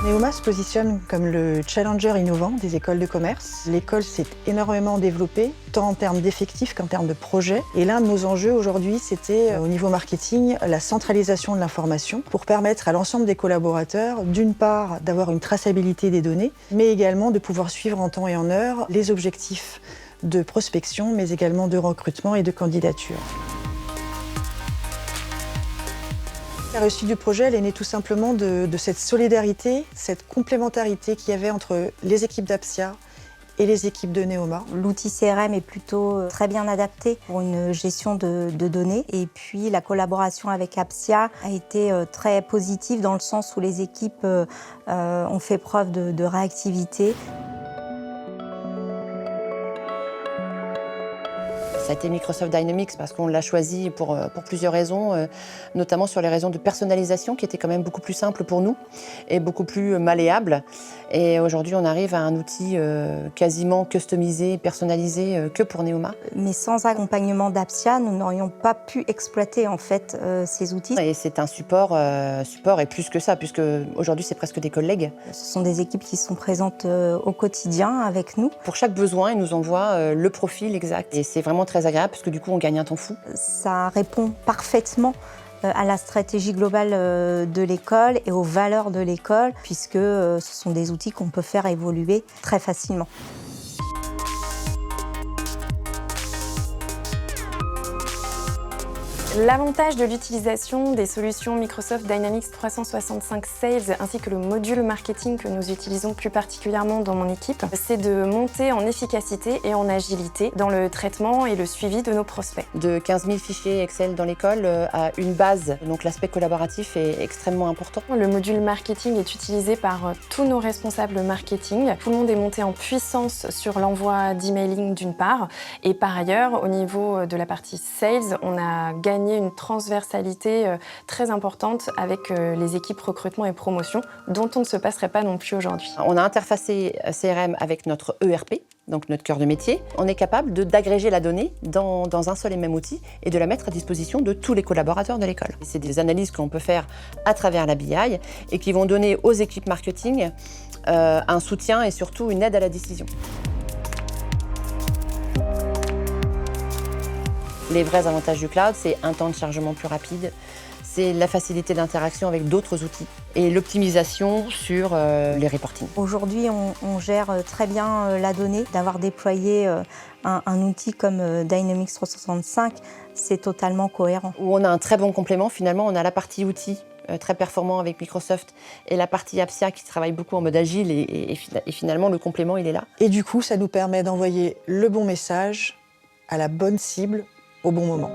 Neoma se positionne comme le challenger innovant des écoles de commerce. L'école s'est énormément développée, tant en termes d'effectifs qu'en termes de projets. Et l'un de nos enjeux aujourd'hui, c'était au niveau marketing, la centralisation de l'information pour permettre à l'ensemble des collaborateurs, d'une part, d'avoir une traçabilité des données, mais également de pouvoir suivre en temps et en heure les objectifs de prospection, mais également de recrutement et de candidature. La réussite du projet, elle est née tout simplement de cette solidarité, cette complémentarité qu'il y avait entre les équipes d'Apsia et les équipes de Neoma. L'outil CRM est plutôt très bien adapté pour une gestion de données. Et puis la collaboration avec Apsia a été très positive dans le sens où les équipes ont fait preuve de réactivité. Ça a été Microsoft Dynamics parce qu'on l'a choisi pour plusieurs raisons, notamment sur les raisons de personnalisation qui étaient quand même beaucoup plus simples pour nous et beaucoup plus malléables. Et aujourd'hui, on arrive à un outil quasiment customisé, personnalisé que pour Neoma. Mais sans accompagnement d'Apsia, nous n'aurions pas pu exploiter en fait ces outils. Et c'est un support et plus que ça, puisque aujourd'hui, c'est presque des collègues. Ce sont des équipes qui sont présentes au quotidien avec nous. Pour chaque besoin, ils nous envoient le profil exact. Et c'est vraiment très agréable parce que du coup, on gagne un temps fou. Ça répond parfaitement à la stratégie globale de l'école et aux valeurs de l'école, puisque ce sont des outils qu'on peut faire évoluer très facilement. L'avantage de l'utilisation des solutions Microsoft Dynamics 365 Sales ainsi que le module marketing que nous utilisons plus particulièrement dans mon équipe, c'est de monter en efficacité et en agilité dans le traitement et le suivi de nos prospects. De 15 000 fichiers Excel dans l'école à une base, donc l'aspect collaboratif est extrêmement important. Le module marketing est utilisé par tous nos responsables marketing. Tout le monde est monté en puissance sur l'envoi d'emailing d'une part, et par ailleurs, au niveau de la partie sales, on a gagné une transversalité très importante avec les équipes recrutement et promotion, dont on ne se passerait pas non plus aujourd'hui. On a interfacé CRM avec notre ERP, donc notre cœur de métier. On est capable d'agréger la donnée dans un seul et même outil et de la mettre à disposition de tous les collaborateurs de l'école. C'est des analyses qu'on peut faire à travers la BI et qui vont donner aux équipes marketing un soutien et surtout une aide à la décision. Les vrais avantages du cloud, c'est un temps de chargement plus rapide, c'est la facilité d'interaction avec d'autres outils et l'optimisation sur les reporting. Aujourd'hui, on gère très bien la donnée. D'avoir déployé un outil comme Dynamics 365, c'est totalement cohérent. Où on a un très bon complément, finalement, on a la partie outils très performant avec Microsoft et la partie Apsia qui travaille beaucoup en mode agile et finalement le complément il est là. Et du coup, ça nous permet d'envoyer le bon message à la bonne cible au bon moment.